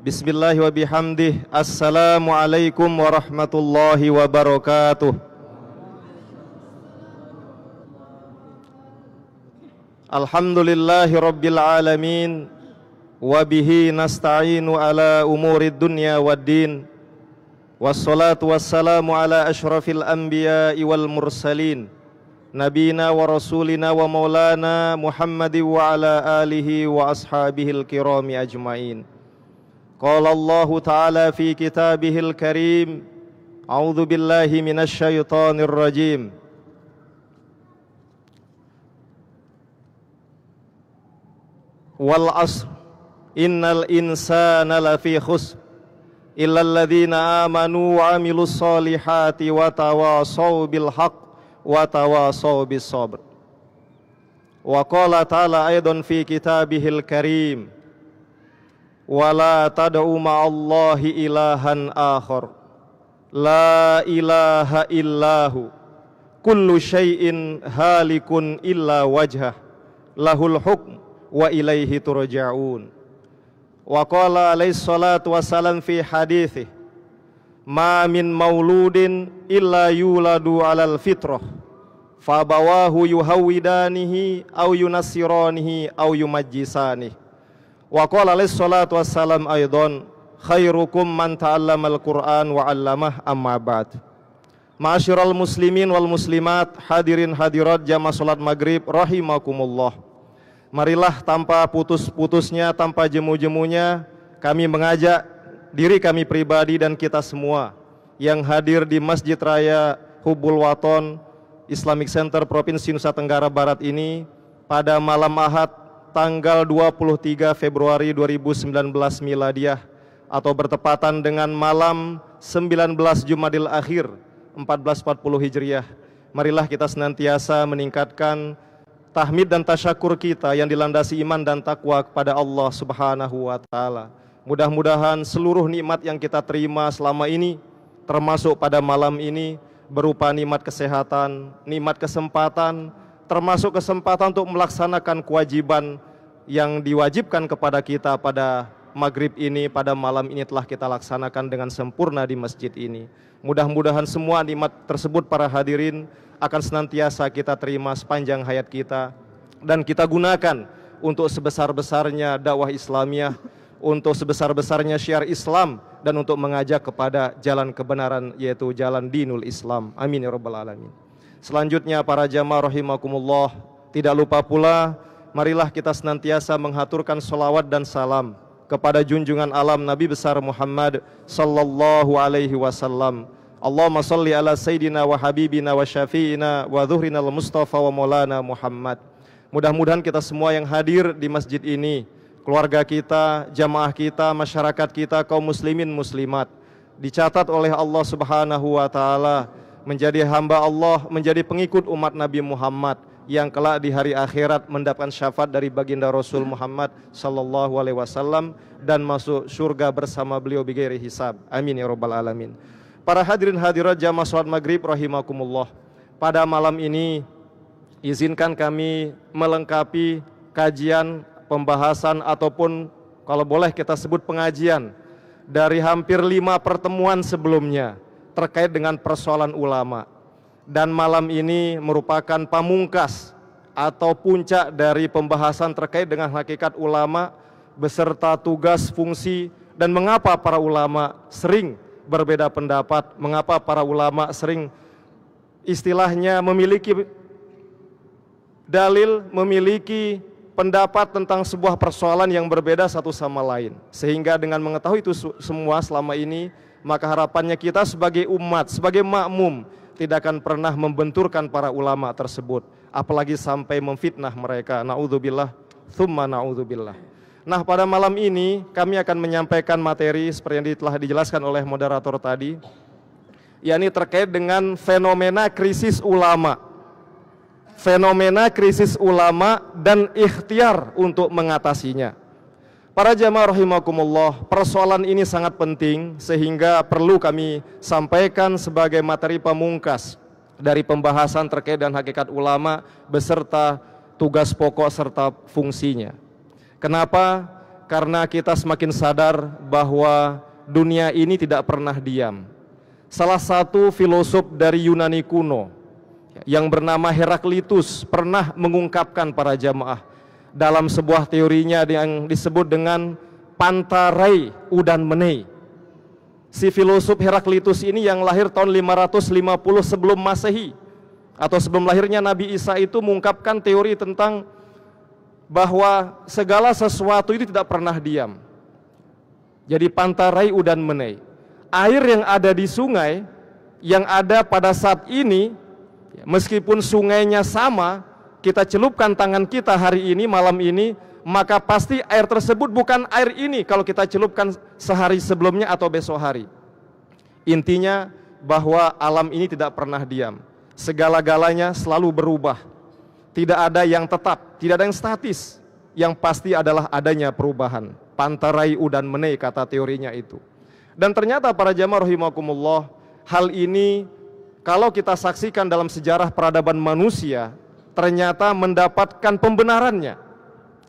Bismillah wa bihamdih. Assalamualaikum warahmatullahi wabarakatuh. Alhamdulillahi rabbil alamin. Wa bihi nasta'inu ala umurid dunya waddin. Wassalatu wassalamu ala ashrafil anbiya'i wal mursalin, nabina wa rasulina wa maulana Muhammadin wa ala alihi wa ashabihil kirami ajmain. Qala Allahu ta'ala fi kitabihil karim, a'udzu billahi minasy syaithanir rajim. Wal 'ashr innal insana lafi khusr illal ladzina amanu wa 'amilus solihati wa tawasaw bil haqq wa tawasaw bis sabr. Wa qala ta'ala aidan fi kitabihil karim, wala tad'u ma'allahi ilahan akhar la ilaha illahu kullu syai'in halikun illa wajhah lahul hukm wa ilaihi turja'un. Wa qala alaihi salatu wassalam fi hadithi, ma min mauludin illa yuladu alal fitrah fabawahu yuhawidanihi au yunassiranihi au yumajjisanihi. Wa qala alaihi salatu wassalam aidan, khairukum man ta'allamal Qur'an wa 'allamah, amma ba'd. Ma'asyiral muslimin wal muslimat, hadirin hadirat jamaah salat maghrib rahimakumullah. Marilah tanpa putus-putusnya, tanpa jemu-jemunya, kami mengajak diri kami pribadi dan kita semua yang hadir di Masjid Raya Hubbul Waton Islamic Center Provinsi Nusa Tenggara Barat ini pada malam Ahad tanggal 23 Februari 2019 Miladiyah atau bertepatan dengan malam 19 Jumadil Akhir 1440 Hijriah. Marilah kita senantiasa meningkatkan tahmid dan tasyakur kita yang dilandasi iman dan takwa kepada Allah Subhanahu wa taala. Mudah-mudahan seluruh nikmat yang kita terima selama ini, termasuk pada malam ini, berupa nikmat kesehatan, nikmat kesempatan, termasuk kesempatan untuk melaksanakan kewajiban yang diwajibkan kepada kita pada maghrib ini, pada malam ini telah kita laksanakan dengan sempurna di masjid ini. Mudah-mudahan semua nikmat tersebut para hadirin akan senantiasa kita terima sepanjang hayat kita dan kita gunakan untuk sebesar-besarnya dakwah Islamiyah, untuk sebesar-besarnya syiar Islam, dan untuk mengajak kepada jalan kebenaran, yaitu jalan dinul Islam. Amin ya rabbal alamin. Selanjutnya para jamaah rahimakumullah, tidak lupa pula marilah kita senantiasa menghaturkan sholawat dan salam kepada junjungan alam Nabi besar Muhammad sallallahu alaihi wasallam. Allahumma salli ala sayyidina wa habibina wa syafi'ina wa dhuhrinal mustafa wa maulana Muhammad. Mudah-mudahan kita semua yang hadir di masjid ini, keluarga kita, jamaah kita, masyarakat kita, kaum muslimin muslimat, dicatat oleh Allah Subhanahu wa taala menjadi hamba Allah, menjadi pengikut umat Nabi Muhammad yang kelak di hari akhirat mendapatkan syafaat dari baginda Rasul Muhammad sallallahu alaihi wasallam dan masuk surga bersama beliau bighairi hisab. Amin ya rabbal alamin. Para hadirin hadirat jamaah salat maghrib rahimakumullah, pada malam ini izinkan kami melengkapi kajian, pembahasan ataupun kalau boleh kita sebut pengajian dari hampir 5 pertemuan sebelumnya terkait dengan persoalan ulama. Dan malam ini merupakan pamungkas atau puncak dari pembahasan terkait dengan hakikat ulama beserta tugas, fungsi, dan mengapa para ulama sering berbeda pendapat, mengapa para ulama sering istilahnya memiliki dalil, memiliki pendapat tentang sebuah persoalan yang berbeda satu sama lain. Sehingga dengan mengetahui itu semua selama ini, maka harapannya kita sebagai umat, sebagai makmum, tidak akan pernah membenturkan para ulama tersebut, apalagi sampai memfitnah mereka. Na'udzubillah, thumma na'udzubillah. Nah, pada malam ini kami akan menyampaikan materi seperti yang telah dijelaskan oleh moderator tadi, yakni terkait dengan fenomena krisis ulama. Fenomena krisis ulama dan ikhtiar untuk mengatasinya. Para jamaah rahimakumullah, persoalan ini sangat penting sehingga perlu kami sampaikan sebagai materi pamungkas dari pembahasan terkait dengan hakikat ulama beserta tugas pokok serta fungsinya. Kenapa? karena kita semakin sadar bahwa dunia ini tidak pernah diam. Salah satu filosof dari Yunani kuno yang bernama Heraklitus pernah mengungkapkan para jamaah dalam sebuah teorinya yang disebut dengan Pantarai Udan Menei. Si filosof Heraklitus ini yang lahir tahun 550 sebelum Masehi atau sebelum lahirnya Nabi Isa itu mengungkapkan teori tentang bahwa segala sesuatu itu tidak pernah diam. Jadi Pantarai Udan Menei, air yang ada di sungai yang ada pada saat ini, meskipun sungainya sama, kita celupkan tangan kita hari ini, malam ini, maka pasti air tersebut bukan air ini kalau kita celupkan sehari sebelumnya atau besok hari. Intinya bahwa alam ini tidak pernah diam, segala-galanya selalu berubah. Tidak ada yang tetap, tidak ada yang statis. Yang pasti adalah adanya perubahan. Pantarai Udan Menei kata teorinya itu. Dan ternyata para jamaah rahimakumullah, hal ini kalau kita saksikan dalam sejarah peradaban manusia, ternyata mendapatkan pembenarannya.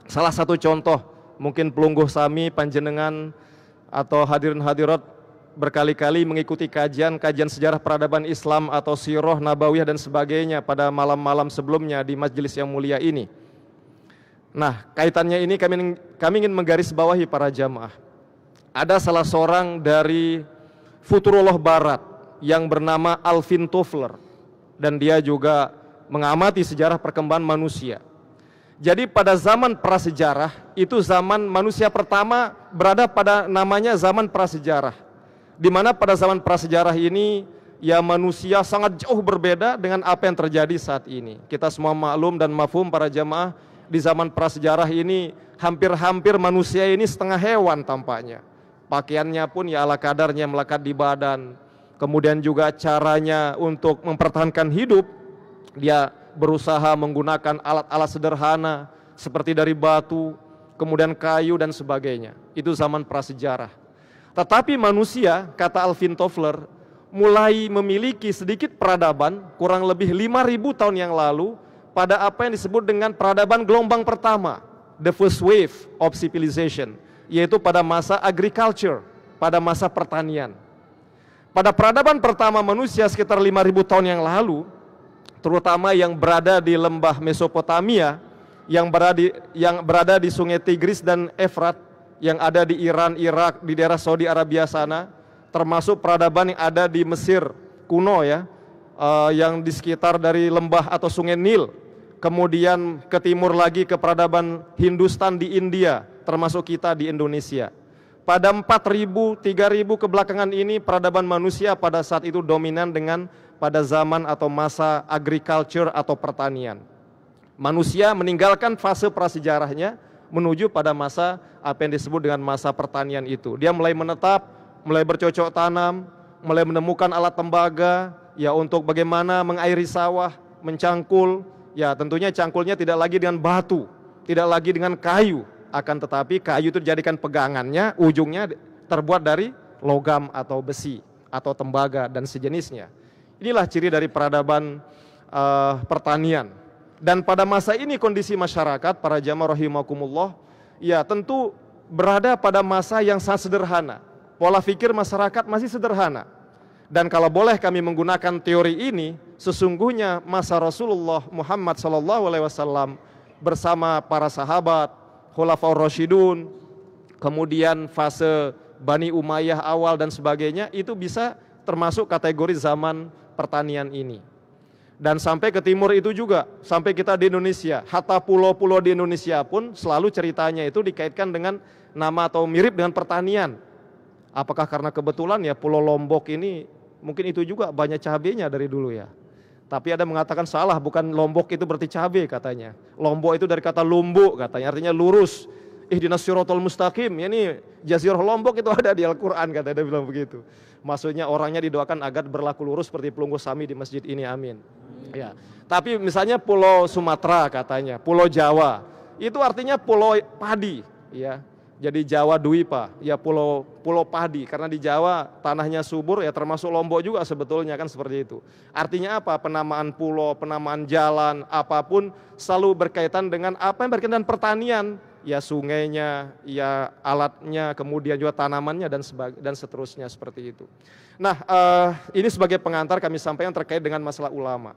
Salah satu contoh, mungkin pelungguh sami panjenengan atau hadirin hadirat berkali-kali mengikuti kajian sejarah peradaban Islam atau sirah nabawiyah dan sebagainya pada malam-malam sebelumnya di majelis yang mulia ini. Nah, kaitannya ini kami ingin menggarisbawahi para jamaah. Ada salah seorang dari futurolog barat yang bernama Alvin Toffler, dan dia juga mengamati sejarah perkembangan manusia. Jadi pada zaman prasejarah, itu zaman manusia pertama berada pada namanya zaman prasejarah, di mana pada zaman prasejarah ini ya manusia sangat jauh berbeda dengan apa yang terjadi saat ini. Kita semua maklum dan mafhum para jamaah, di zaman prasejarah ini hampir-hampir manusia ini setengah hewan tampaknya. Pakaiannya pun ya ala kadarnya, melekat di badan. Kemudian juga caranya untuk mempertahankan hidup, dia berusaha menggunakan alat-alat sederhana seperti dari batu, kemudian kayu dan sebagainya. Itu zaman prasejarah. Tetapi manusia, kata Alvin Toffler, mulai memiliki sedikit peradaban kurang lebih 5.000 tahun yang lalu pada apa yang disebut dengan peradaban gelombang pertama, the first wave of civilization, yaitu pada masa agriculture, pada masa pertanian. Pada peradaban pertama manusia sekitar 5.000 tahun yang lalu, terutama yang berada di lembah Mesopotamia, yang berada di sungai Tigris dan Efrat, yang ada di Iran, Irak, di daerah Saudi Arabia sana, termasuk peradaban yang ada di Mesir kuno ya, yang di sekitar dari lembah atau sungai Nil, kemudian ke timur lagi ke peradaban Hindustan di India, termasuk kita di Indonesia. Pada 4.000, 3.000 kebelakangan ini peradaban manusia pada saat itu dominan dengan pada zaman atau masa agriculture atau pertanian. Manusia meninggalkan fase prasejarahnya menuju pada masa apa yang disebut dengan masa pertanian itu. Dia mulai menetap, mulai bercocok tanam, mulai menemukan alat tembaga ya untuk bagaimana mengairi sawah, mencangkul. Ya tentunya cangkulnya tidak lagi dengan batu, tidak lagi dengan kayu, akan tetapi kayu itu dijadikan pegangannya, ujungnya terbuat dari logam atau besi atau tembaga dan sejenisnya. Inilah ciri dari peradaban pertanian. Dan pada masa ini kondisi masyarakat para jamaah rahimakumullah ya tentu berada pada masa yang sangat sederhana. Pola pikir masyarakat masih sederhana. Dan kalau boleh kami menggunakan teori ini, sesungguhnya masa Rasulullah Muhammad SAW bersama para sahabat, Khulafaur Rasyidun, kemudian fase Bani Umayyah awal dan sebagainya, itu bisa termasuk kategori zaman pertanian ini. Dan sampai ke timur itu juga, sampai kita di Indonesia, hatta pulau-pulau di Indonesia pun selalu ceritanya itu dikaitkan dengan nama atau mirip dengan pertanian. Apakah karena kebetulan ya Pulau Lombok ini mungkin itu juga banyak cabenya dari dulu ya. Tapi ada mengatakan salah, bukan Lombok itu berarti cabe katanya. Lombok itu dari kata lumbu katanya, artinya lurus. Ihdinas siratal mustaqim, ya ini Jazirah Lombok itu ada di Al-Quran katanya, dia bilang begitu. Maksudnya orangnya didoakan agar berlaku lurus seperti pelunggu sami di masjid ini, amin. Ya. Tapi misalnya Pulau Sumatera katanya, Pulau Jawa, itu artinya pulau padi ya. Jadi Jawa Dwipa, ya pulau padi, karena di Jawa tanahnya subur ya, termasuk Lombok juga sebetulnya kan seperti itu. Artinya apa? Penamaan pulau, penamaan jalan, apapun selalu berkaitan dengan apa yang berkaitan dengan pertanian. ya sungainya, ya alatnya, kemudian juga tanamannya dan seterusnya seperti itu. Nah, ini sebagai pengantar kami sampaikan terkait dengan masalah ulama.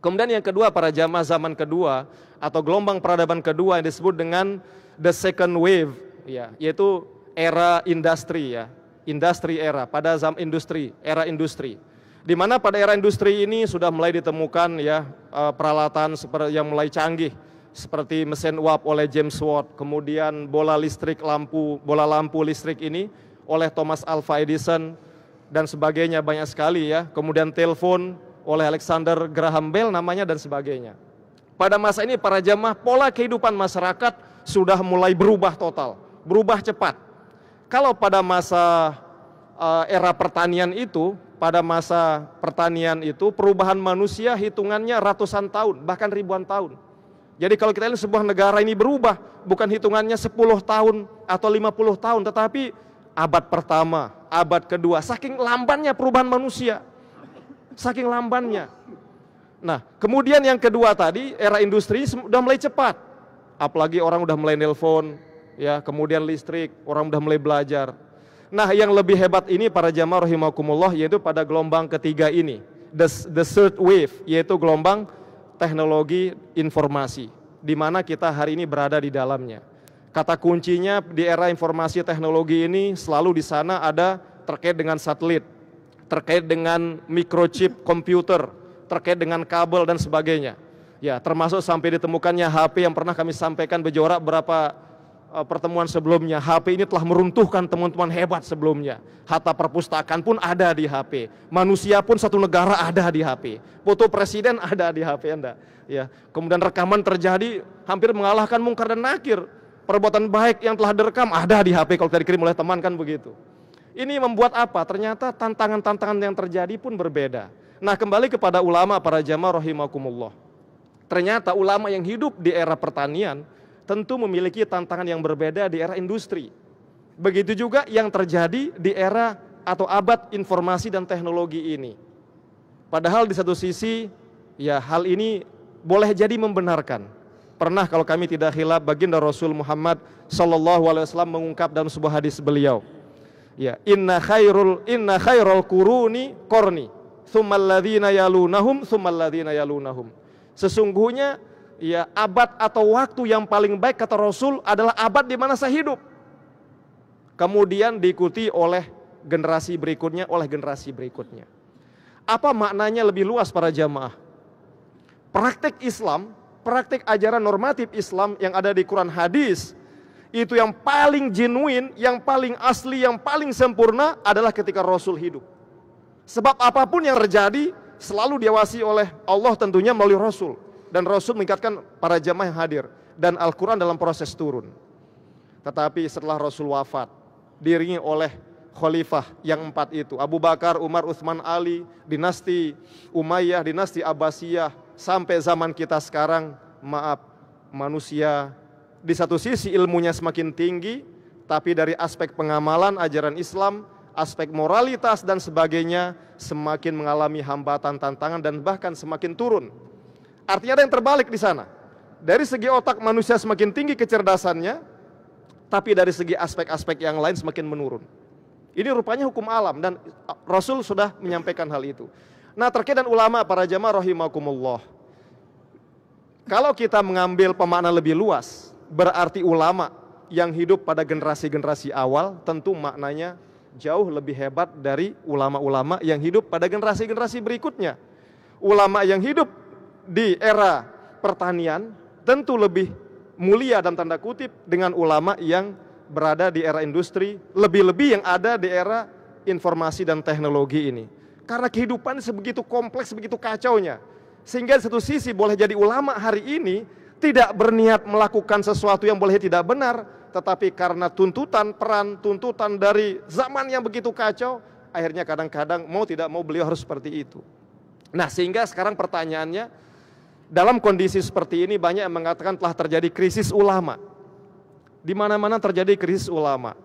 Kemudian yang kedua, para jamaah zaman kedua atau gelombang peradaban kedua yang disebut dengan the second wave, ya, yaitu era industri, ya, industri era, pada zaman industri, era industri. Di mana pada era industri ini sudah mulai ditemukan ya peralatan seperti yang mulai canggih seperti mesin uap oleh James Watt, kemudian bola lampu listrik ini oleh Thomas Alva Edison dan sebagainya, banyak sekali ya. Kemudian telepon oleh Alexander Graham Bell namanya dan sebagainya. Pada masa ini para jamaah, pola kehidupan masyarakat sudah mulai berubah total, berubah cepat. Kalau pada masa era pertanian itu, perubahan manusia hitungannya ratusan tahun, bahkan ribuan tahun. Jadi kalau kita lihat sebuah negara ini berubah, bukan hitungannya 10 tahun atau 50 tahun, tetapi abad pertama, abad kedua, saking lambannya perubahan manusia, saking lambannya. Nah, kemudian yang kedua tadi, era industri sudah mulai cepat, apalagi orang udah mulai nelpon, ya, kemudian listrik, orang udah mulai belajar. Nah, yang lebih hebat ini para jamaah rahimakumullah, yaitu pada gelombang ketiga ini, the third wave, yaitu gelombang teknologi informasi, di mana kita hari ini berada di dalamnya. Kata kuncinya di era informasi teknologi ini selalu di sana ada terkait dengan satelit, terkait dengan microchip komputer, terkait dengan kabel dan sebagainya. Ya, termasuk sampai ditemukannya HP yang pernah kami sampaikan berjorak berapa pertemuan sebelumnya. HP ini telah meruntuhkan teman-teman hebat sebelumnya. Harta perpustakaan pun ada di HP. Manusia pun satu negara ada di HP. Foto presiden ada di HP Anda. Ya, kemudian rekaman terjadi hampir mengalahkan Munkar dan Nakir. Perbuatan baik yang telah direkam ada di HP kalau dikirim oleh teman, kan begitu. Ini membuat apa? Ternyata tantangan-tantangan yang terjadi pun berbeda. Nah, kembali kepada ulama para jamaah rahimakumullah. Ternyata ulama yang hidup di era pertanian tentu memiliki tantangan yang berbeda di era industri. Begitu juga yang terjadi di era atau abad informasi dan teknologi ini. Padahal di satu sisi, ya, hal ini boleh jadi membenarkan. Pernah kalau kami tidak khilaf, baginda Rasul Muhammad SAW mengungkap dalam sebuah hadis beliau, ya, inna khairul quruni qarni, tsummal ladzina yalunahum, tsummal ladzina yalunahum. Sesungguhnya, ya, abad atau waktu yang paling baik kata Rasul adalah abad di mana saya hidup. Kemudian diikuti oleh generasi berikutnya, Apa maknanya lebih luas para jamaah? Praktek Islam, praktek ajaran normatif Islam yang ada di Quran hadis, itu yang paling genuine, yang paling asli, yang paling sempurna adalah ketika Rasul hidup. Sebab apapun yang terjadi selalu diawasi oleh Allah tentunya melalui Rasul. Dan Rasul mengingatkan para jamaah yang hadir. Dan Al-Quran dalam proses turun. Tetapi setelah Rasul wafat, diiringi oleh khalifah yang 4 itu, Abu Bakar, Umar, Utsman, Ali, dinasti Umayyah, dinasti Abbasiyah, sampai zaman kita sekarang, manusia di satu sisi ilmunya semakin tinggi, tapi dari aspek pengamalan ajaran Islam, aspek moralitas dan sebagainya, semakin mengalami hambatan, tantangan, dan bahkan semakin turun. Artinya ada yang terbalik di sana. Dari segi otak manusia semakin tinggi kecerdasannya, tapi dari segi aspek-aspek yang lain semakin menurun. Ini rupanya hukum alam dan Rasul sudah menyampaikan hal itu. Nah, terkait dengan ulama para jamaah rahimakumullah. Kalau kita mengambil pemakna lebih luas, berarti ulama yang hidup pada generasi-generasi awal tentu maknanya jauh lebih hebat dari ulama-ulama yang hidup pada generasi-generasi berikutnya. Ulama yang hidup di era pertanian tentu lebih mulia dan tanda kutip dengan ulama yang berada di era industri, lebih-lebih yang ada di era informasi dan teknologi ini. Karena kehidupan sebegitu kompleks, begitu kacaunya, sehingga di satu sisi boleh jadi ulama hari ini tidak berniat melakukan sesuatu yang boleh tidak benar, tetapi karena tuntutan dari zaman yang begitu kacau, akhirnya kadang-kadang mau tidak mau beliau harus seperti itu. Nah, sehingga sekarang pertanyaannya, dalam kondisi seperti ini banyak yang mengatakan telah terjadi krisis ulama. Di mana-mana terjadi krisis ulama.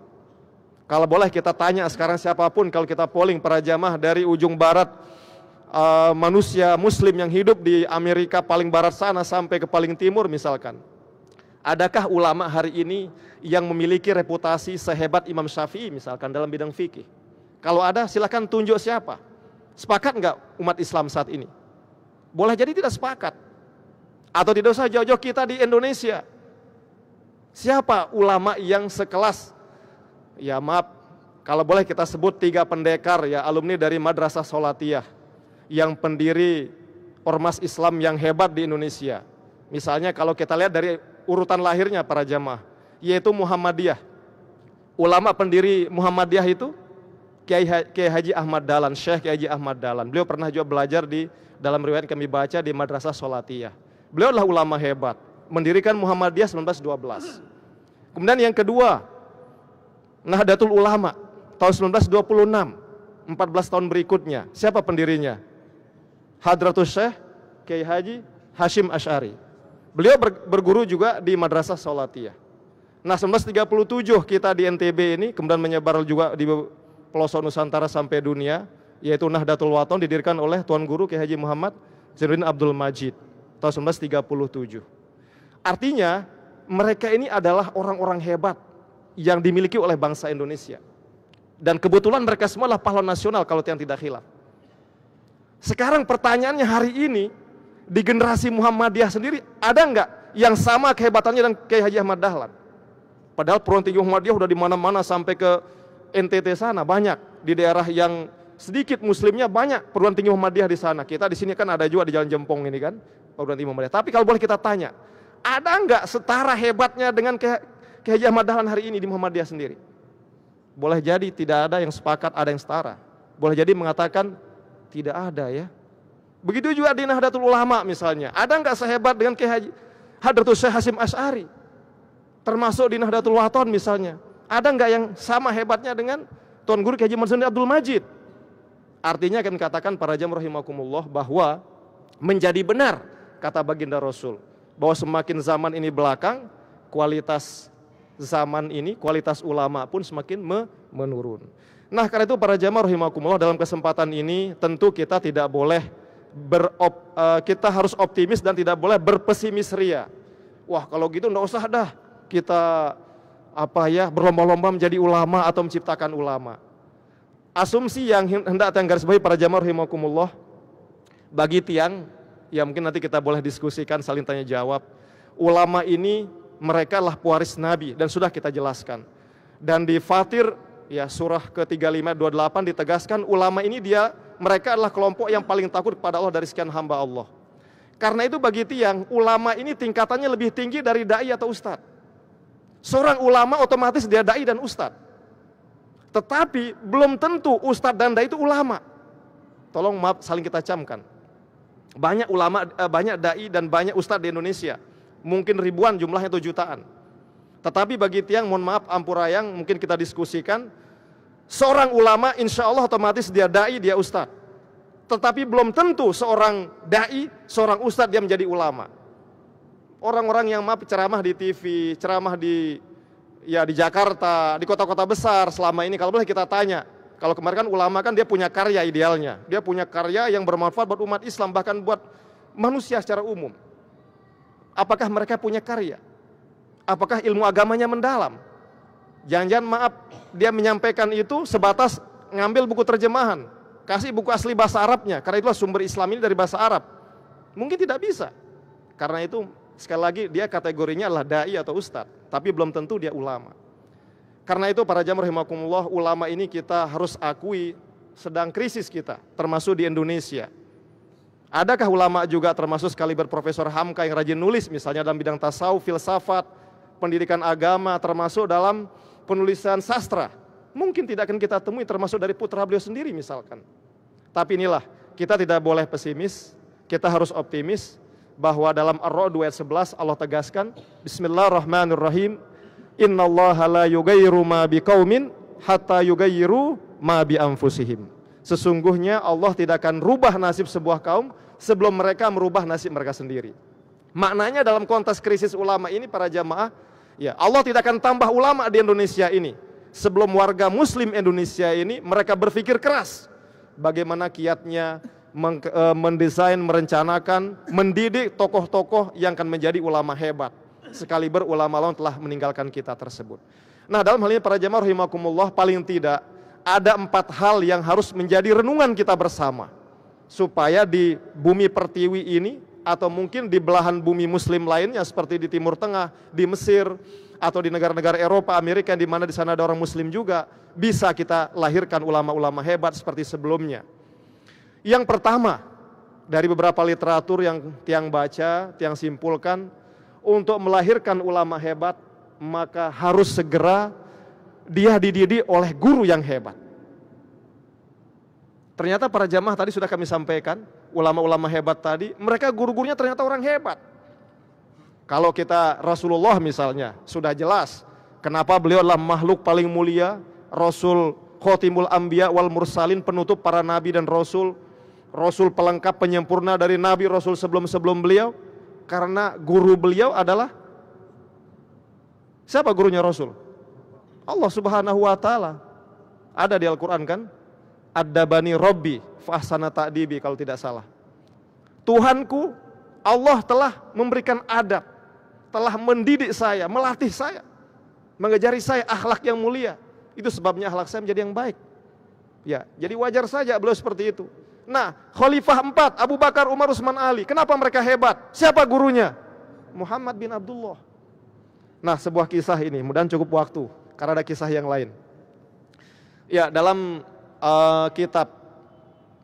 Kalau boleh kita tanya sekarang siapapun, kalau kita polling para jamaah dari ujung barat manusia muslim yang hidup di Amerika paling barat sana sampai ke paling timur misalkan, Adakah ulama hari ini yang memiliki reputasi sehebat Imam Syafi'i misalkan dalam bidang fikih? Kalau ada, silakan tunjuk siapa. Sepakat nggak umat Islam saat ini? Boleh jadi tidak sepakat. Atau tidak usah jauh-jauh kita di Indonesia. Siapa ulama yang sekelas? Ya maaf, kalau boleh kita sebut 3 pendekar ya, alumni dari Madrasah Sholatiyah, yang pendiri ormas Islam yang hebat di Indonesia. Misalnya kalau kita lihat dari urutan lahirnya para jamaah, yaitu Muhammadiyah. Ulama pendiri Muhammadiyah itu Kiai Haji Ahmad Dahlan, Syekh Kiai Haji Ahmad Dahlan. Beliau pernah juga belajar di dalam riwayat kami baca di Madrasah Sholatiyah. Beliau adalah ulama hebat, mendirikan Muhammadiyah 1912. Kemudian yang kedua, Nahdlatul Ulama tahun 1926, 14 tahun berikutnya. Siapa pendirinya? Hadratus Syekh Kiai Haji Hashim Asy'ari. Beliau berguru juga di Madrasah Sholatiyah. Nah 1937 kita di NTB ini, kemudian menyebar juga di pelosok Nusantara sampai dunia, yaitu Nahdlatul Wathon didirikan oleh Tuan Guru Kiai Haji Muhammad Zainuddin Abdul Majid tahun 1937. Artinya mereka ini adalah orang-orang hebat yang dimiliki oleh bangsa Indonesia. Dan kebetulan mereka semua adalah pahlawan nasional kalau yang tidak khilaf. Sekarang pertanyaannya hari ini, di generasi Muhammadiyah sendiri, ada nggak yang sama kehebatannya dengan Kiai Haji Ahmad Dahlan? Padahal perguruan tinggi Muhammadiyah udah di mana-mana sampai ke NTT sana, banyak. Di daerah yang sedikit muslimnya banyak perguruan tinggi Muhammadiyah di sana. Kita di sini kan ada juga di Jalan Jempong ini kan, perguruan tinggi Muhammadiyah. Tapi kalau boleh kita tanya, ada nggak setara hebatnya dengan Kiai Haji Ahmad Dahlan hari ini di Muhammadiyah sendiri? Boleh jadi tidak ada yang sepakat, ada yang setara. Boleh jadi mengatakan tidak ada ya. Begitu juga di Nahdlatul Ulama misalnya. Ada nggak sehebat dengan Kiai Haji Hadratus Syekh Hashim Asy'ari? Termasuk di Nahdlatul Wathon misalnya. Ada nggak yang sama hebatnya dengan Tuan Guru Kiai Haji Muhammad Zainuddin Abdul Majid? Artinya akan katakan para jamaah rahimakumullah bahwa menjadi benar kata baginda Rasul bahwa semakin zaman ini belakang, kualitas zaman ini, kualitas ulama pun semakin menurun. Nah karena itu para jamaah rahimakumullah, dalam kesempatan ini tentu kita tidak boleh kita harus optimis dan tidak boleh berpesimis ria. Wah kalau gitu enggak usah dah kita berlomba-lomba menjadi ulama atau menciptakan ulama. Asumsi yang hendak garis bawahi para jamaah rahimakumullah, bagi tiang ya mungkin nanti kita boleh diskusikan, saling tanya jawab. Ulama ini mereka adalah pewaris Nabi dan sudah kita jelaskan. Dan di Fatir ya surah ke-35 28 ditegaskan ulama ini mereka adalah kelompok yang paling takut kepada Allah dari sekian hamba Allah. Karena itu bagi tiang, ulama ini tingkatannya lebih tinggi dari dai atau ustadz. Seorang ulama otomatis dia dai dan ustadz. Tetapi belum tentu ustadz dan dai itu ulama. Tolong maaf saling kita camkan. Banyak ulama, banyak dai dan banyak ustadz di Indonesia. Mungkin ribuan jumlahnya atau jutaan. Tetapi bagi tiang, mohon maaf ampurayang, mungkin kita diskusikan. Seorang ulama insya Allah otomatis dia dai, dia ustadz. Tetapi belum tentu seorang dai, seorang ustadz dia menjadi ulama. Orang-orang yang maaf ceramah di TV, ceramah di Jakarta, di kota-kota besar selama ini, kalau boleh kita tanya, kalau kemarin kan ulama kan dia punya karya idealnya, dia punya karya yang bermanfaat buat umat Islam, bahkan buat manusia secara umum. Apakah mereka punya karya? Apakah ilmu agamanya mendalam? Jangan-jangan maaf dia menyampaikan itu sebatas ngambil buku terjemahan, kasih buku asli bahasa Arabnya, karena itulah sumber Islam ini dari bahasa Arab. Mungkin tidak bisa. Karena itu sekali lagi dia kategorinya adalah dai atau ustadz, tapi belum tentu dia ulama. Karena itu para jamaah rahimakumullah, ulama ini kita harus akui sedang krisis kita, termasuk di Indonesia. Adakah ulama juga termasuk sekaliber Profesor Hamka yang rajin nulis misalnya dalam bidang tasawuf, filsafat, pendidikan agama, termasuk dalam penulisan sastra? Mungkin tidak akan kita temui, termasuk dari putra beliau sendiri misalkan. Tapi inilah, kita tidak boleh pesimis, kita harus optimis bahwa dalam Ar-Ra'd ayat 11 Allah tegaskan, Bismillahirrahmanirrahim, Innallaha la yughayyiru ma biqaumin hatta yughayyiru ma bi anfusihim. Sesungguhnya Allah tidak akan rubah nasib sebuah kaum sebelum mereka merubah nasib mereka sendiri. Maknanya dalam konteks krisis ulama ini para jamaah, ya Allah tidak akan tambah ulama di Indonesia ini sebelum warga muslim Indonesia ini mereka berpikir keras bagaimana kiatnya mendesain, merencanakan, mendidik tokoh-tokoh yang akan menjadi ulama hebat. sekaliber ulama telah meninggalkan kita tersebut. Nah, dalam hal ini para jamaah rahimakumullah, paling tidak ada 4 hal yang harus menjadi renungan kita bersama, supaya di bumi pertiwi ini atau mungkin di belahan bumi muslim lainnya seperti di Timur Tengah, di Mesir atau di negara-negara Eropa, Amerika, di mana di sana ada orang muslim juga, bisa kita lahirkan ulama-ulama hebat seperti sebelumnya. Yang pertama, dari beberapa literatur yang tiang baca, tiang simpulkan, untuk melahirkan ulama hebat maka harus segera dia dididik oleh guru yang hebat. Ternyata para jamaah tadi sudah kami sampaikan, ulama-ulama hebat tadi, mereka guru-gurunya ternyata orang hebat. Kalau kita Rasulullah misalnya, sudah jelas kenapa beliau adalah makhluk paling mulia, Rasul Khotimul Anbiya wal Mursalin, penutup para nabi dan rasul, Rasul pelengkap penyempurna dari nabi rasul sebelum-sebelum beliau. Karena guru beliau adalah siapa gurunya Rasul? Allah Subhanahu wa taala. Ada di Al-Qur'an kan? Ad-dabani Rabbi fa ahsana ta'dibi, kalau tidak salah. Tuhanku, Allah telah memberikan adab, telah mendidik saya, melatih saya, mengajari saya akhlak yang mulia. Itu sebabnya akhlak saya menjadi yang baik. Ya, jadi wajar saja beliau seperti itu. Nah, Khalifah 4, Abu Bakar, Umar, Utsman, Ali. Kenapa mereka hebat? Siapa gurunya? Muhammad bin Abdullah. Nah, sebuah kisah ini, mudah-mudahan cukup waktu, karena ada kisah yang lain. Ya, dalam kitab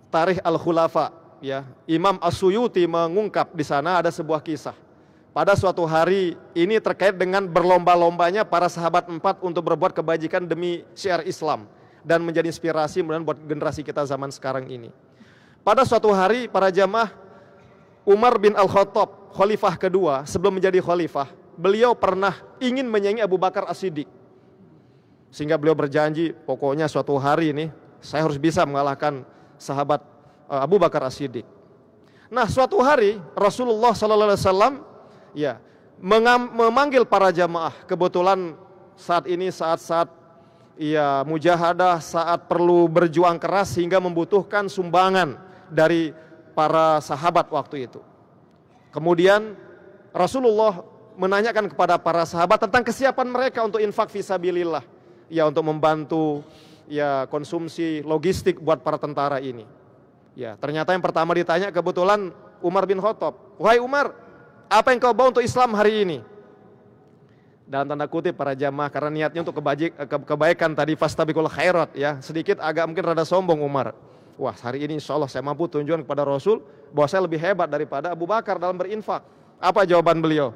Tarikh Al-Khulafa, ya, Imam As-Suyuti mengungkap di sana ada sebuah kisah. Pada suatu hari ini terkait dengan berlomba-lombanya para sahabat 4 untuk berbuat kebajikan demi syiar Islam dan menjadi inspirasi mudah-mudahan buat generasi kita zaman sekarang ini. Pada suatu hari para jamaah, Umar bin Al-Khattab, khalifah kedua sebelum menjadi khalifah, beliau pernah ingin menyaingi Abu Bakar As-Siddiq. Sehingga beliau berjanji, pokoknya suatu hari ini saya harus bisa mengalahkan sahabat Abu Bakar As-Siddiq. Nah, suatu hari Rasulullah SAW ya memanggil para jamaah. Kebetulan saat ini saat-saat ya mujahadah, saat perlu berjuang keras sehingga membutuhkan sumbangan dari para sahabat waktu itu. Kemudian Rasulullah menanyakan kepada para sahabat tentang kesiapan mereka untuk infak fisabilillah, ya, untuk membantu ya konsumsi logistik buat para tentara ini. Ya, ternyata yang pertama ditanya kebetulan Umar bin Khattab. Wahai Umar, apa yang kau bawa untuk Islam hari ini? Dalam tanda kutip para jamaah, karena niatnya untuk kebaikan tadi, fastabiqul khairat, ya, sedikit agak mungkin rada sombong Umar. Wah, hari ini insya Allah saya mampu tunjukkan kepada Rasul bahwa saya lebih hebat daripada Abu Bakar dalam berinfak. Apa jawaban beliau?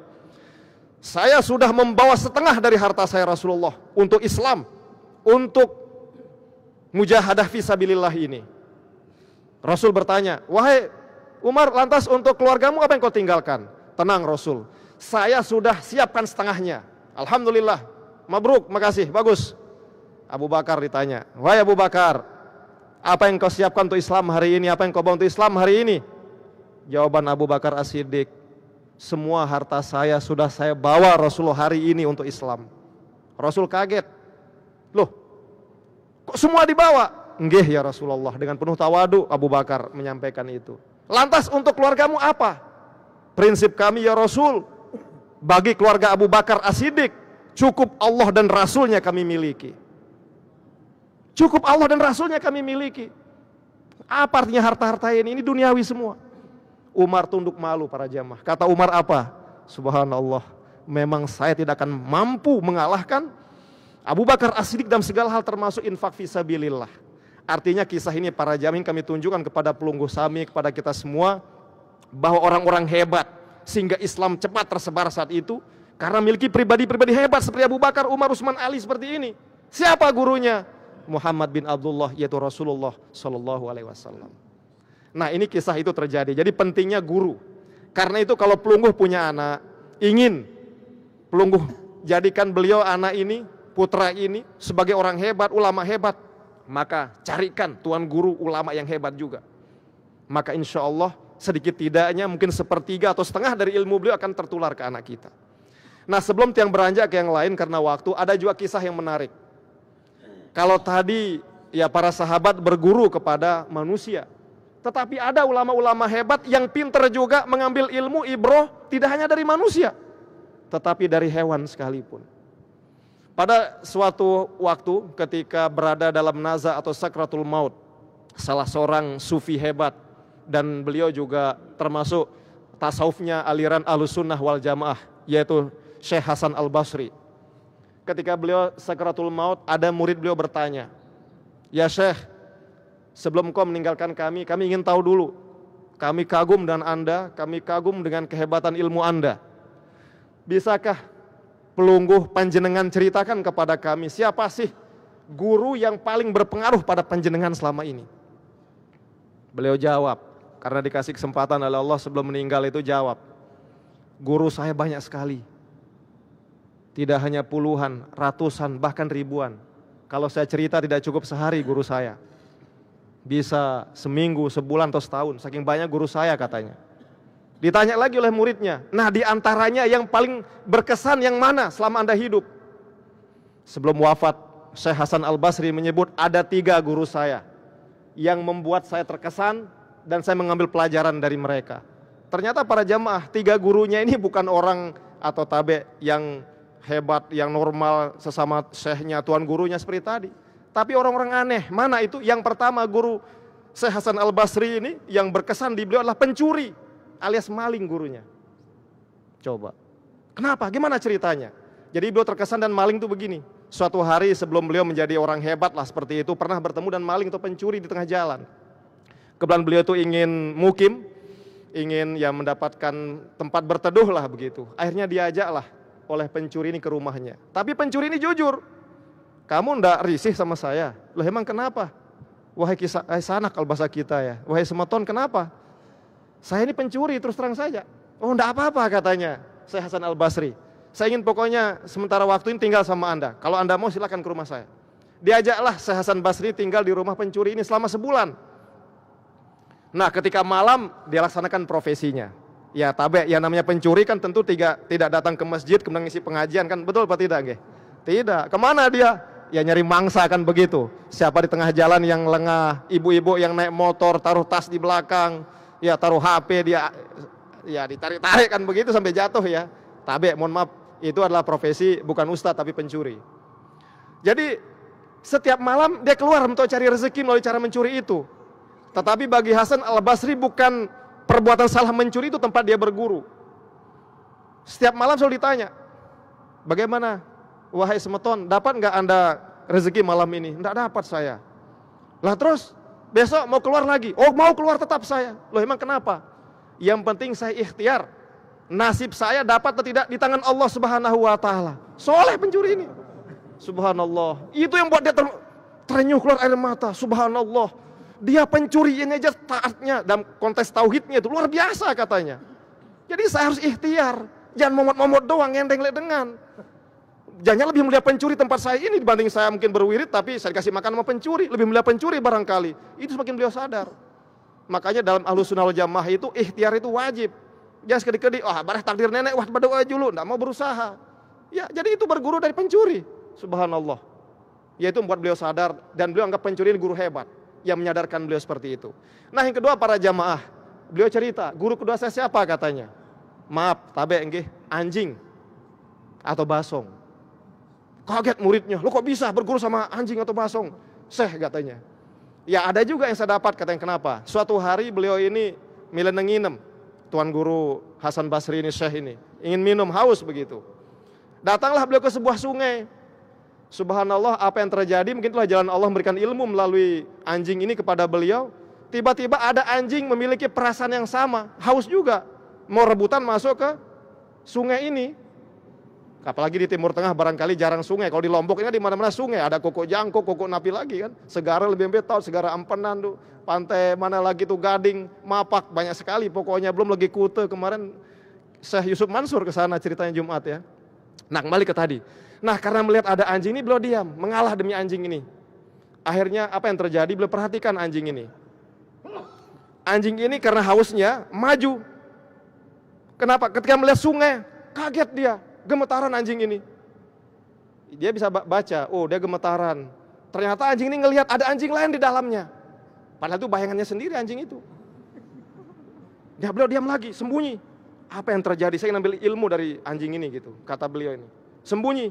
Saya sudah membawa setengah dari harta saya Rasulullah untuk Islam, untuk mujahadah fisabilillah ini. Rasul bertanya, wahai Umar, lantas untuk keluargamu apa yang kau tinggalkan? Tenang Rasul, saya sudah siapkan setengahnya. Alhamdulillah, mabruk, makasih, bagus. Abu Bakar ditanya, wahai Abu Bakar, apa yang kau siapkan untuk Islam hari ini? Apa yang kau bawa untuk Islam hari ini? Jawaban Abu Bakar As-Siddiq, semua harta saya sudah saya bawa Rasulullah hari ini untuk Islam. Rasul kaget, loh kok semua dibawa? Nggih ya Rasulullah. Dengan penuh tawadu Abu Bakar menyampaikan itu. Lantas untuk keluargamu apa? Prinsip kami ya Rasul, bagi keluarga Abu Bakar As-Siddiq cukup Allah dan Rasulnya kami miliki. Cukup Allah dan Rasulnya kami miliki. Apa artinya harta-harta ini? Ini duniawi semua. Umar tunduk malu para jamaah. Kata Umar apa? Subhanallah, memang saya tidak akan mampu mengalahkan Abu Bakar As-Siddiq dalam segala hal termasuk infak fisabilillah. Artinya kisah ini para jamaah kami tunjukkan kepada pelungguh sami, kepada kita semua, bahwa orang-orang hebat sehingga Islam cepat tersebar saat itu karena memiliki pribadi-pribadi hebat seperti Abu Bakar, Umar, Utsman, Ali seperti ini. Siapa gurunya? Muhammad bin Abdullah, yaitu Rasulullah Shallallahu Alaihi Wasallam. Nah, ini kisah itu terjadi. Jadi pentingnya guru. Karena itu kalau pelungguh punya anak, ingin pelungguh jadikan beliau anak ini, putra ini sebagai orang hebat, ulama hebat, maka carikan tuan guru ulama yang hebat juga. Maka insya Allah sedikit tidaknya mungkin sepertiga atau setengah dari ilmu beliau akan tertular ke anak kita. Nah, sebelum tiang beranjak ke yang lain karena waktu, ada juga kisah yang menarik. Kalau tadi ya para sahabat berguru kepada manusia, tetapi ada ulama-ulama hebat yang pintar juga mengambil ilmu ibroh tidak hanya dari manusia, tetapi dari hewan sekalipun. Pada suatu waktu ketika berada dalam naza atau sakratul maut, salah seorang sufi hebat, dan beliau juga termasuk tasawufnya aliran Ahlus Sunnah wal Jamaah, yaitu Syekh Hasan Al-Basri. Ketika beliau sakratul maut, ada murid beliau bertanya, "Ya Syekh, sebelum kau meninggalkan kami ingin tahu dulu. Kami kagum dengan Anda, kami kagum dengan kehebatan ilmu Anda. Bisakah pelungguh panjenengan ceritakan kepada kami, siapa sih guru yang paling berpengaruh pada panjenengan selama ini?" Beliau jawab, karena dikasih kesempatan oleh Allah sebelum meninggal itu jawab, "Guru saya banyak sekali. Tidak hanya puluhan, ratusan, bahkan ribuan. Kalau saya cerita tidak cukup sehari guru saya. Bisa seminggu, sebulan atau setahun, saking banyak guru saya," katanya. Ditanya lagi oleh muridnya, "Nah, di antaranya yang paling berkesan yang mana selama Anda hidup?" Sebelum wafat, Syekh Hasan Al-Basri menyebut ada 3 guru saya yang membuat saya terkesan dan saya mengambil pelajaran dari mereka. Ternyata para jamaah, 3 gurunya ini bukan orang atau tabe yang hebat, yang normal sesama syekhnya, tuan gurunya seperti tadi. Tapi orang-orang aneh. Mana itu? Yang pertama, guru Syekh Hasan Al-Basri ini yang berkesan di beliau adalah pencuri alias maling gurunya. Coba. Kenapa? Gimana ceritanya? Jadi beliau terkesan dan maling itu begini. Suatu hari sebelum beliau menjadi orang hebat lah seperti itu, pernah bertemu dan maling atau pencuri di tengah jalan. Kebetulan beliau itu ingin mukim, ingin ya mendapatkan tempat berteduh lah begitu. Akhirnya diajaklah oleh pencuri ini ke rumahnya. Tapi pencuri ini jujur. "Kamu ndak risih sama saya?" "Loh, emang kenapa?" "Wahai sanak kalau bahasa kita ya. Wahai semeton, kenapa?" "Saya ini pencuri terus terang saja." "Oh, ndak apa-apa," katanya Syekh Hasan Al-Basri. "Saya ingin pokoknya sementara waktu ini tinggal sama Anda. Kalau Anda mau silakan ke rumah saya." Diajaklah Syekh Hasan Basri tinggal di rumah pencuri ini selama sebulan. Nah, ketika malam dia laksanakan profesinya. Ya tabe, yang namanya pencuri kan tentu tidak datang ke masjid kemudian ngisi pengajian kan, betul apa tidak nggih? Tidak. Kemana dia? Ya nyari mangsa kan begitu. Siapa di tengah jalan yang lengah, ibu-ibu yang naik motor taruh tas di belakang, ya taruh HP dia, ya ditarik-tarik kan begitu sampai jatuh ya. Tabe, mohon maaf, itu adalah profesi bukan ustadz tapi pencuri. Jadi setiap malam dia keluar untuk cari rezeki melalui cara mencuri itu. Tetapi bagi Hasan Al-Basri bukan perbuatan salah mencuri itu tempat dia berguru. Setiap malam selalu ditanya, "Bagaimana, wahai semeton, dapat nggak Anda rezeki malam ini?" "Nggak dapat saya." "Lah terus besok mau keluar lagi?" "Oh, mau keluar tetap saya." "Loh, emang kenapa?" "Yang penting saya ikhtiar. Nasib saya dapat atau tidak di tangan Allah Subhanahu wa taala." Soleh pencuri ini. Subhanallah. Itu yang buat dia terenyuh keluar air mata. Subhanallah. Dia pencuri ini aja taatnya dalam konteks tauhidnya itu luar biasa katanya. Jadi saya harus ikhtiar. Jangan momot-momot doang, ngendeng dengan. Jangan lebih mulia pencuri tempat saya ini dibanding saya mungkin berwirid tapi saya dikasih makan sama pencuri. Lebih mulia pencuri barangkali. Itu semakin beliau sadar. Makanya dalam Ahlus Sunnah wal Jamaah itu ikhtiar itu wajib. Jangan sekedi-kedi, bareh takdir nenek, berdoa dulu, enggak mau berusaha. Ya, jadi itu berguru dari pencuri. Subhanallah. Yaitu membuat beliau sadar dan beliau anggap pencuri ini guru hebat yang menyadarkan beliau seperti itu. Nah, yang kedua para jamaah, beliau cerita, guru kedua saya siapa katanya? "Maaf, tabe nggih, anjing atau basong." Kaget muridnya, "Lo kok bisa berguru sama anjing atau basong?" "Syekh," katanya. Ya ada juga yang saya dapat, katanya kenapa? Suatu hari beliau ini milih nginem, tuan guru Hasan Basri ini, Syekh ini, ingin minum, haus begitu. Datanglah beliau ke sebuah sungai. Subhanallah, apa yang terjadi, mungkin itulah jalan Allah memberikan ilmu melalui anjing ini kepada beliau. Tiba-tiba ada anjing memiliki perasaan yang sama, haus juga, mau rebutan masuk ke sungai ini. Apalagi di Timur Tengah barangkali jarang sungai. Kalau di Lombok ini di mana-mana sungai, ada Koko Jangkok, Koko Napi lagi kan. Segara lebih tahu, Segara Ampenan tuh, pantai mana lagi tuh Gading, Mapak, banyak sekali pokoknya. Belum lagi Kute, kemarin Syekh Yusuf Mansur ke sana ceritanya Jumat ya. Nah, kembali ke tadi. Nah, karena melihat ada anjing ini beliau diam, mengalah demi anjing ini. Akhirnya apa yang terjadi? Beliau perhatikan anjing ini. Anjing ini karena hausnya maju. Kenapa? Ketika melihat sungai, kaget dia, gemetaran anjing ini. Dia bisa baca, oh dia gemetaran. Ternyata anjing ini ngelihat ada anjing lain di dalamnya. Padahal itu bayangannya sendiri anjing itu. Ya, beliau diam lagi, sembunyi. Apa yang terjadi? Saya ingin ambil ilmu dari anjing ini gitu, kata beliau ini. Sembunyi,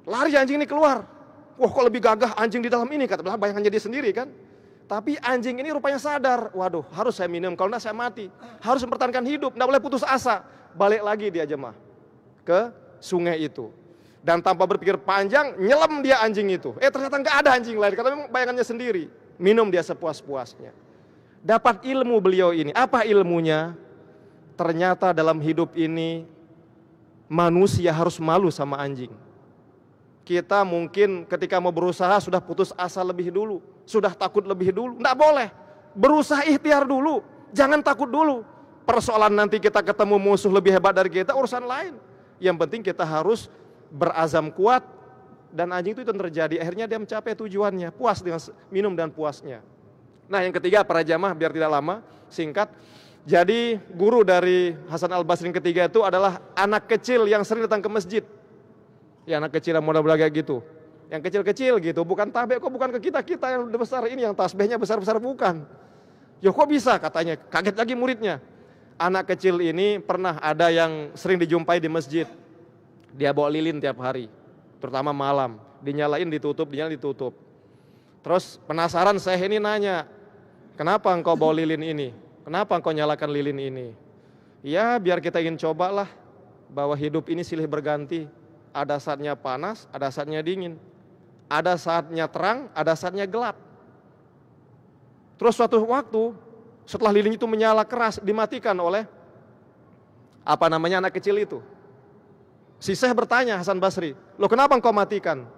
lari anjing ini keluar. Wah, kok lebih gagah anjing di dalam ini, kata beliau. Bayangkan jadi sendiri kan. Tapi anjing ini rupanya sadar, waduh harus saya minum, kalau enggak saya mati. Harus mempertahankan hidup, enggak boleh putus asa. Balik lagi dia jemaah ke sungai itu. Dan tanpa berpikir panjang, nyelam dia anjing itu. Ternyata enggak ada anjing lain, karena memang bayangannya sendiri. Minum dia sepuas-puasnya. Dapat ilmu beliau ini. Apa ilmunya? Ternyata dalam hidup ini manusia harus malu sama anjing. Kita mungkin ketika mau berusaha sudah putus asa lebih dulu, sudah takut lebih dulu. Enggak boleh. Berusaha ikhtiar dulu, jangan takut dulu. Persoalan nanti kita ketemu musuh lebih hebat dari kita, urusan lain. Yang penting kita harus berazam kuat, dan anjing itu terjadi. Akhirnya dia mencapai tujuannya, puas dengan minum dan puasnya. Nah, yang ketiga para jamaah, biar tidak lama, singkat. Jadi guru dari Hasan Al-Basri yang ketiga itu adalah anak kecil yang sering datang ke masjid. Ya, anak kecil yang mudah-mudah kayak gitu. Yang kecil-kecil gitu, bukan tabek, kok bukan ke kita yang udah besar ini, yang tasbihnya besar-besar bukan. Ya kok bisa katanya, kaget lagi muridnya. Anak kecil ini pernah ada yang sering dijumpai di masjid. Dia bawa lilin tiap hari, terutama malam. Dinyalain ditutup, dinyalain ditutup. Terus penasaran saya ini nanya, kenapa engkau bawa lilin ini? Kenapa engkau nyalakan lilin ini? Ya biar kita ingin cobalah bahwa hidup ini silih berganti. Ada saatnya panas, ada saatnya dingin. Ada saatnya terang, ada saatnya gelap. Terus suatu waktu setelah lilin itu menyala keras, dimatikan oleh anak kecil itu. Si Syekh bertanya Hasan Basri, loh kenapa engkau matikan?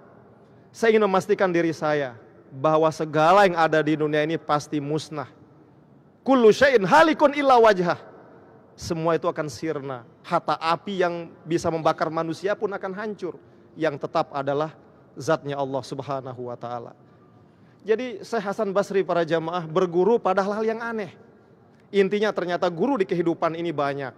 Saya ingin memastikan diri saya bahwa segala yang ada di dunia ini pasti musnah. Kullu syai'in halikun illa wajhah. Semua itu akan sirna. Hatta api yang bisa membakar manusia pun akan hancur. Yang tetap adalah zatnya Allah subhanahu wa ta'ala. Jadi Syekh Hasan Basri para jamaah berguru pada hal yang aneh. Intinya ternyata guru di kehidupan ini banyak.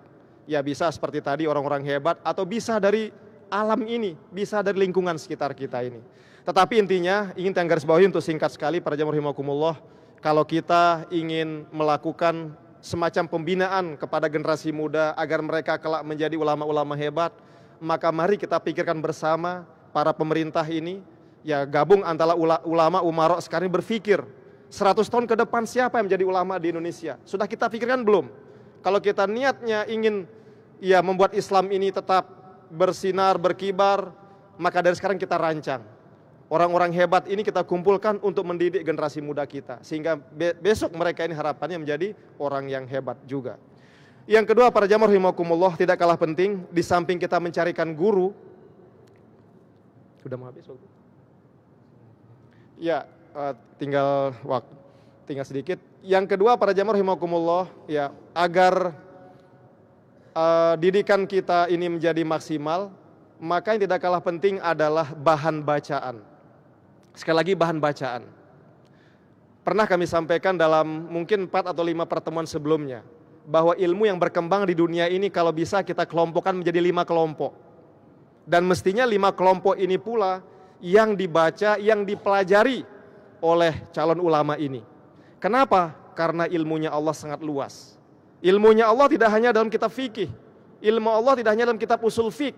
Ya bisa seperti tadi orang-orang hebat, atau bisa dari alam ini, bisa dari lingkungan sekitar kita ini. Tetapi intinya ingin garis bawahi untuk singkat sekali para jamaah rahimakumullah. Kalau kita ingin melakukan semacam pembinaan kepada generasi muda agar mereka kelak menjadi ulama-ulama hebat, maka mari kita pikirkan bersama para pemerintah ini, ya gabung antara ulama umarok sekarang berpikir 100 tahun ke depan siapa yang menjadi ulama di Indonesia. Sudah kita pikirkan belum? Kalau kita niatnya ingin ya membuat Islam ini tetap bersinar, berkibar, maka dari sekarang kita rancang. Orang-orang hebat ini kita kumpulkan untuk mendidik generasi muda kita. Sehingga besok mereka ini harapannya menjadi orang yang hebat juga. Yang kedua para jamaah rahimakumullah, tidak kalah penting, di samping kita mencarikan guru. Sudah mau habis waktu? Ya, tinggal sedikit. Yang kedua para jamaah rahimakumullah, ya agar didikan kita ini menjadi maksimal, maka yang tidak kalah penting adalah bahan bacaan. Sekali lagi bahan bacaan. Pernah kami sampaikan dalam mungkin 4 atau 5 pertemuan sebelumnya, bahwa ilmu yang berkembang di dunia ini kalau bisa kita kelompokkan menjadi 5 kelompok. Dan mestinya 5 kelompok ini pula yang dibaca, yang dipelajari oleh calon ulama ini. Kenapa? Karena ilmunya Allah sangat luas. Ilmunya Allah tidak hanya dalam kitab fikih. Ilmu Allah tidak hanya dalam kitab usul fiqh.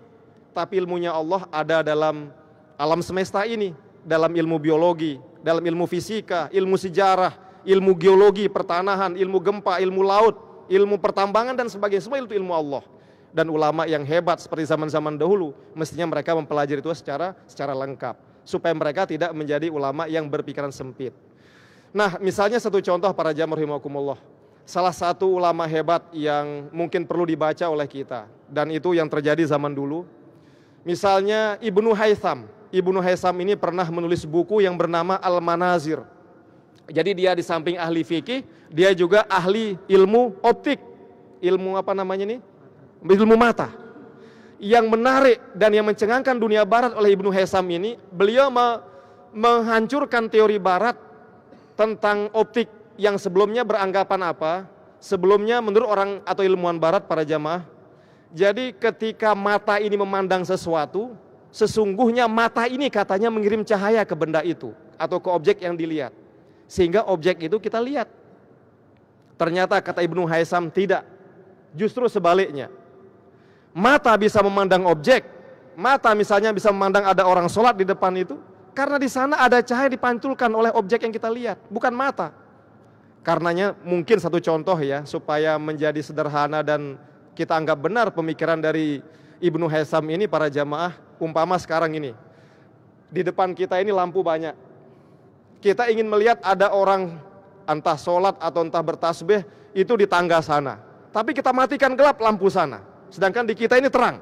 Tapi ilmunya Allah ada dalam alam semesta ini. Dalam ilmu biologi, dalam ilmu fisika, ilmu sejarah, ilmu geologi, pertanahan, ilmu gempa, ilmu laut, ilmu pertambangan dan sebagainya. Semua itu ilmu Allah. Dan ulama yang hebat seperti zaman-zaman dahulu, mestinya mereka mempelajari itu secara lengkap. Supaya mereka tidak menjadi ulama yang berpikiran sempit. Nah, misalnya satu contoh para jamaah rahimakumullah. Salah satu ulama hebat yang mungkin perlu dibaca oleh kita. Dan itu yang terjadi zaman dulu. Misalnya Ibnu Haytham. Ibnu Haytham ini pernah menulis buku yang bernama Al-Manazir. Jadi dia di samping ahli fikih, dia juga ahli ilmu optik. Ilmu apa namanya ini? Ilmu mata. Yang menarik dan yang mencengangkan dunia barat oleh Ibnu Haytham ini, beliau menghancurkan teori barat tentang optik yang sebelumnya beranggapan apa? Sebelumnya menurut orang atau ilmuwan barat para jamaah, jadi ketika mata ini memandang sesuatu, sesungguhnya mata ini katanya mengirim cahaya ke benda itu atau ke objek yang dilihat. Sehingga objek itu kita lihat. Ternyata kata Ibnu Haytham tidak. Justru sebaliknya. Mata bisa memandang objek, mata misalnya bisa memandang ada orang sholat di depan itu, karena di sana ada cahaya dipantulkan oleh objek yang kita lihat, bukan mata. Karenanya mungkin satu contoh ya, supaya menjadi sederhana dan kita anggap benar pemikiran dari Ibnu Haisam ini, para jamaah, umpama sekarang ini, di depan kita ini lampu banyak. Kita ingin melihat ada orang entah sholat atau entah bertasbih, itu di tangga sana. Tapi kita matikan gelap lampu sana. Sedangkan di kita ini terang.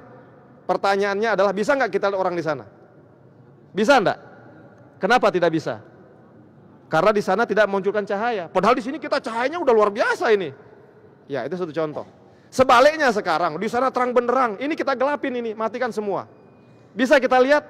Pertanyaannya adalah bisa nggak kita lihat orang di sana? Bisa enggak? Kenapa tidak bisa? Karena di sana tidak memunculkan cahaya. Padahal di sini kita cahayanya udah luar biasa ini. Ya, itu satu contoh. Sebaliknya sekarang, di sana terang benderang. Ini kita gelapin ini, matikan semua. Bisa kita lihat?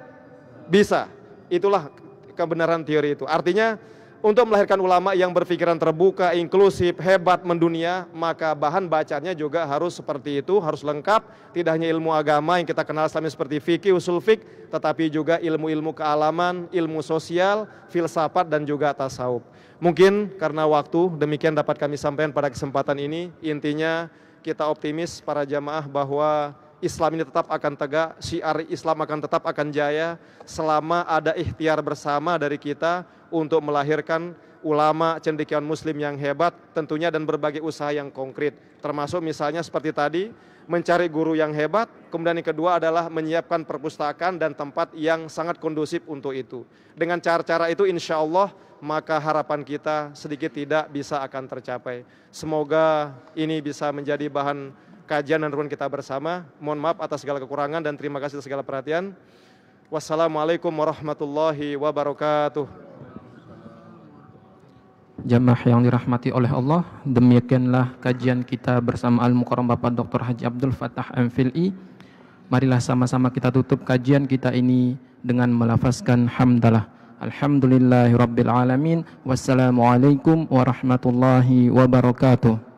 Bisa. Itulah kebenaran teori itu. Artinya, untuk melahirkan ulama yang berpikiran terbuka, inklusif, hebat, mendunia, maka bahan bacanya juga harus seperti itu, harus lengkap. Tidak hanya ilmu agama yang kita kenal selama seperti fikih, usul fikih, tetapi juga ilmu-ilmu kealaman, ilmu sosial, filsafat, dan juga tasawuf. Mungkin karena waktu, demikian dapat kami sampaikan pada kesempatan ini. Intinya kita optimis para jamaah bahwa Islam ini tetap akan tegak, syiar Islam akan tetap akan jaya selama ada ikhtiar bersama dari kita untuk melahirkan ulama cendekiawan muslim yang hebat tentunya, dan berbagai usaha yang konkret, termasuk misalnya seperti tadi mencari guru yang hebat, kemudian yang kedua adalah menyiapkan perpustakaan dan tempat yang sangat kondusif untuk itu. Dengan cara-cara itu insya Allah maka harapan kita sedikit tidak bisa akan tercapai. Semoga ini bisa menjadi bahan kajian dan renungan kita bersama. Mohon maaf atas segala kekurangan dan terima kasih atas segala perhatian. Wassalamualaikum warahmatullahi wabarakatuh. Jamaah yang dirahmati oleh Allah, demikianlah kajian kita bersama Al-Mukarram Bapak Dr. Haji Abdul Fattah MPhilI. Marilah sama-sama kita tutup kajian kita ini dengan melafazkan hamdalah. Alhamdulillahirabbil alamin. Wassalamualaikum warahmatullahi wabarakatuh.